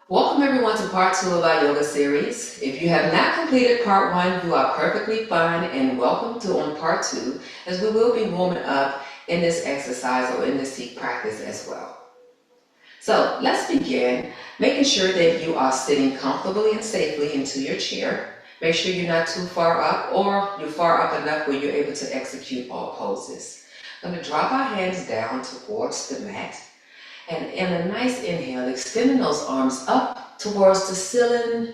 Welcome everyone to part 2 of our yoga series. If you have not completed part 1, you are perfectly fine and welcome to on part 2 as we will be warming up in this exercise or in this seat practice as well. So let's begin making sure that you are sitting comfortably and safely into your chair. Make sure you're not too far up or you're far up enough where you're able to execute all poses. I'm going to drop our hands down towards the mat. And in a nice inhale, extending those arms up towards the ceiling.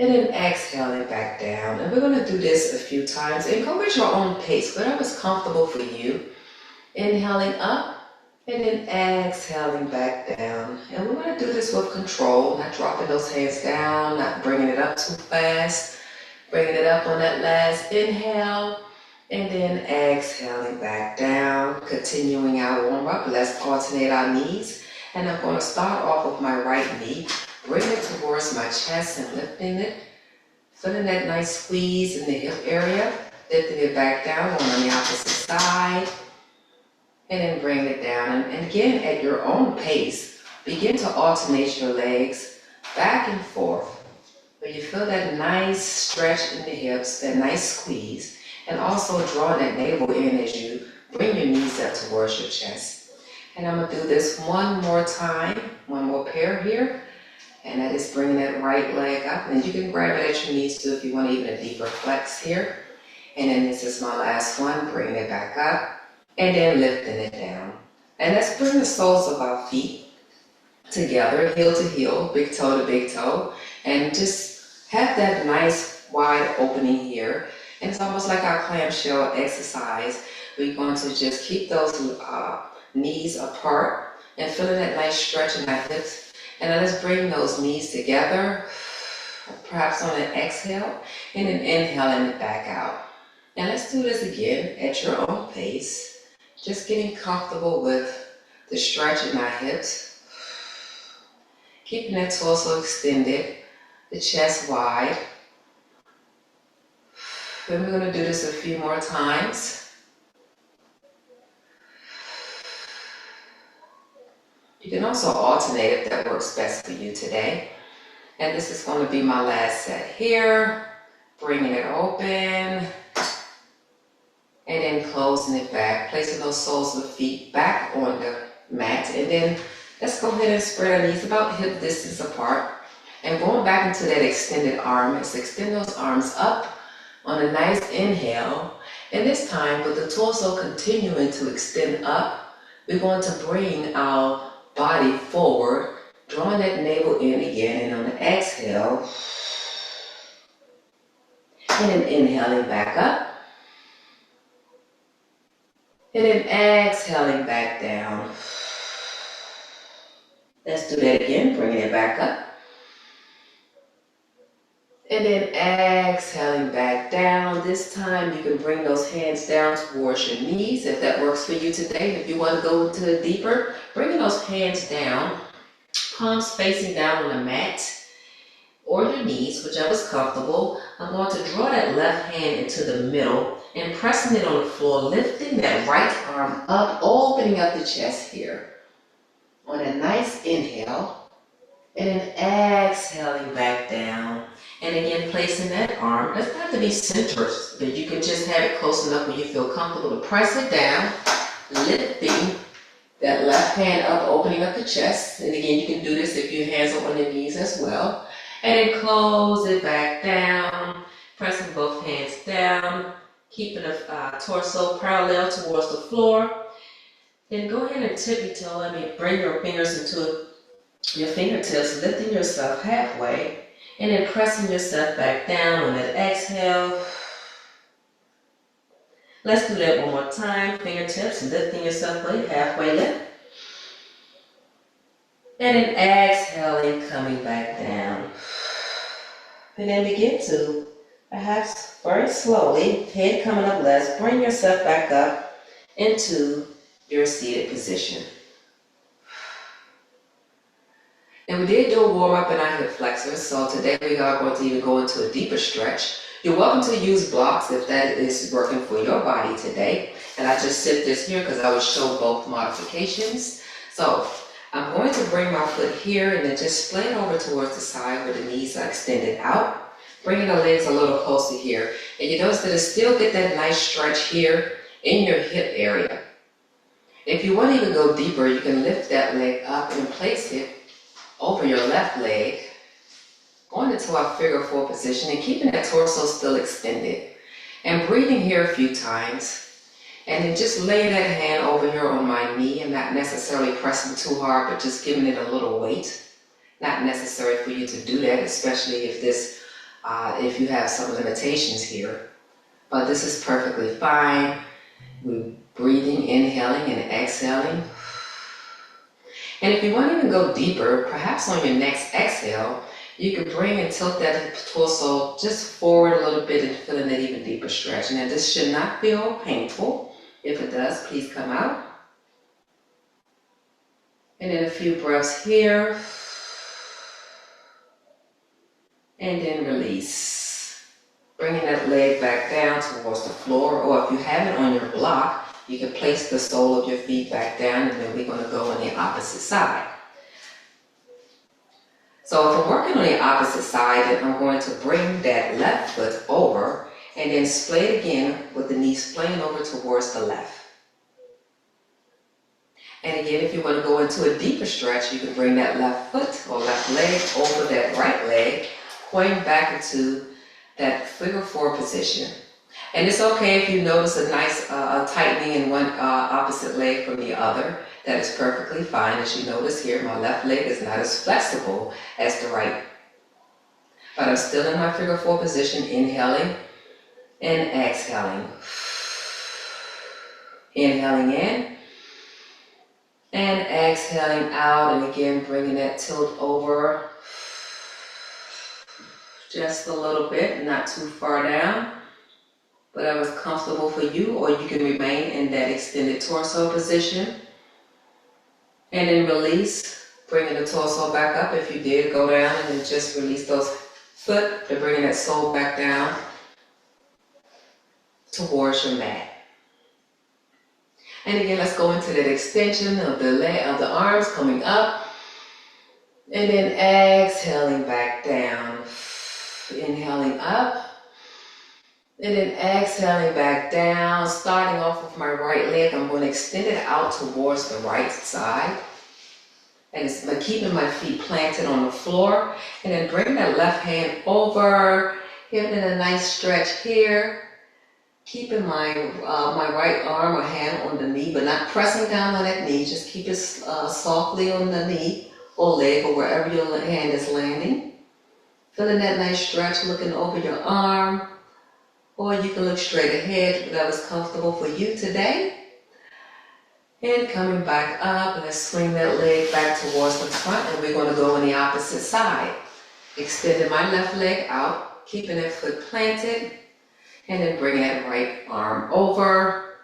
And then exhaling back down. And we're going to do this a few times. And go at your own pace, whatever's comfortable for you. Inhaling up and then exhaling back down. And we're going to do this with control, not dropping those hands down, not bringing it up too fast. Bringing it up on that last inhale. And then exhaling back down, continuing our warm up. Let's alternate our knees. And I'm going to start off with my right knee, bring it towards my chest and lifting it. Feeling that nice squeeze in the hip area. Lifting it back down on the opposite side. And then bring it down. And again, at your own pace, begin to alternate your legs back and forth. Where you feel that nice stretch in the hips, that nice squeeze. And also drawing that navel in as you bring your knees up towards your chest. And I'm going to do this one more time, one more pair here. And that is bringing that right leg up. And you can grab it at your knees too if you want even a deeper flex here. And then this is my last one, bringing it back up. And then lifting it down. And let's bring the soles of our feet together, heel to heel, big toe to big toe. And just have that nice wide opening here. And it's almost like our clamshell exercise. We're going to just keep those knees apart and feeling that nice stretch in our hips. And then let's bring those knees together, perhaps on an exhale, and then inhaling it back out. And let's do this again at your own pace. Just getting comfortable with the stretch in our hips. Keeping that torso extended, the chest wide. Then we're going to do this a few more times. You can also alternate if that works best for you today. And this is going to be my last set here. Bringing it open. And then closing it back. Placing those soles of the feet back on the mat. And then let's go ahead and spread our knees about hip distance apart. And going back into that extended arm. Let's extend those arms up. On a nice inhale, and this time with the torso continuing to extend up, we're going to bring our body forward, drawing that navel in again, and on the exhale, and then inhaling back up, and then exhaling back down. Let's do that again, bringing it back up. And then exhaling back down. This time you can bring those hands down towards your knees if that works for you today. If you want to go into deeper, bringing those hands down, palms facing down on the mat or your knees, whichever's comfortable. I'm going to draw that left hand into the middle and pressing it on the floor, lifting that right arm up, opening up the chest here. On a nice inhale, and then exhaling back down. And again, placing that arm, it doesn't have to be centered, but you can just have it close enough where you feel comfortable to press it down, lifting that left hand up, opening up the chest. And again, you can do this if your hands are on your knees as well. And then close it back down, pressing both hands down, keeping the torso parallel towards the floor. Then go ahead and tippy toe. Bring your fingers into your fingertips, lifting yourself halfway. And then pressing yourself back down on that exhale. Let's do that one more time. Fingertips, lifting yourself halfway lift. And then exhaling, coming back down. And then begin to, perhaps very slowly, head coming up less, bring yourself back up into your seated position. And we did do a warm up in our hip flexors, so today we are going to even go into a deeper stretch. You're welcome to use blocks if that is working for your body today. And I just sit this here because I will show both modifications. So I'm going going to bring my foot here and then just splay it over towards the side where the knees are extended out. Bringing the legs a little closer here. And you notice that it still get that nice stretch here in your hip area. If you want to even go deeper, you can lift that leg up and place it over your left leg, going into our figure 4 position and keeping that torso still extended. And breathing here a few times. And then just lay that hand over here on my knee. I'm not necessarily pressing too hard, but just giving it a little weight. Not necessary for you to do that, especially if you have some limitations here. But this is perfectly fine. We're breathing, inhaling and exhaling. And if you want to even go deeper, perhaps on your next exhale, you could bring and tilt that torso just forward a little bit and feeling that even deeper stretch. Now this should not feel painful. If it does, please come out. And then a few breaths here. And then release. Bringing that leg back down towards the floor, or if you have it on your block, you can place the sole of your feet back down, and then we're going to go on the opposite side. So if I'm working on the opposite side, then I'm going to bring that left foot over and then splay it again with the knees splaying over towards the left. And again, if you want to go into a deeper stretch, you can bring that left foot or left leg over that right leg, going back into that figure 4 position. And it's okay if you notice a nice tightening in one opposite leg from the other. That is perfectly fine. As you notice here, my left leg is not as flexible as the right. But I'm still in my figure 4 position, inhaling and exhaling. Inhaling in and exhaling out, and again bringing that tilt over just a little bit, not too far down. Whatever's comfortable for you, or you can remain in that extended torso position. And then release, bringing the torso back up. If you did go down, and then just release those foot to bringing that sole back down towards your mat. And again, let's go into that extension of the arms coming up. And then exhaling back down. Inhaling up. And then exhaling back down. Starting off with my right leg, I'm going to extend it out towards the right side. And it's by keeping my feet planted on the floor. And then bring that left hand over. Giving it a nice stretch here. Keeping my right arm or hand on the knee, but not pressing down on that knee. Just keep it softly on the knee or leg or wherever your hand is landing. Feeling that nice stretch, looking over your arm. Or you can look straight ahead, whatever's comfortable for you today. And coming back up, let's swing that leg back towards the front, and we're going to go on the opposite side. Extending my left leg out, keeping that foot planted. And then bring that right arm over.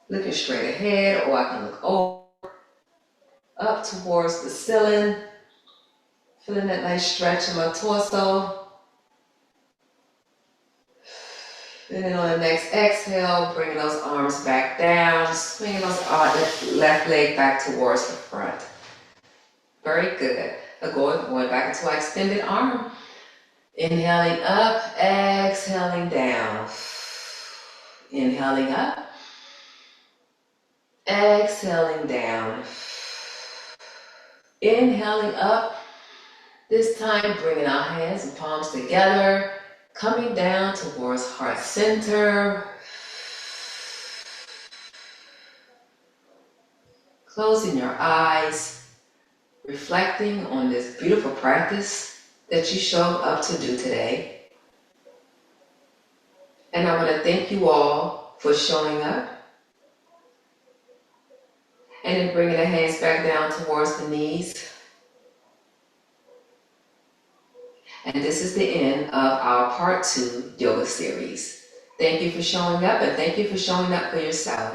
Looking straight ahead, or I can look over. Up towards the ceiling. Feeling that nice stretch in my torso. And then on the next exhale, bringing those arms back down. Swinging those left leg back towards the front. Very good. Going back into our extended arm. Inhaling up, exhaling down. Inhaling up, exhaling down. Inhaling up, this time bringing our hands and palms together, coming down towards heart center. Closing your eyes, reflecting on this beautiful practice that you showed up to do today. And I want to thank you all for showing up. And then bringing the hands back down towards the knees. And this is the end of our part 2 yoga series. Thank you for showing up, and thank you for showing up for yourself.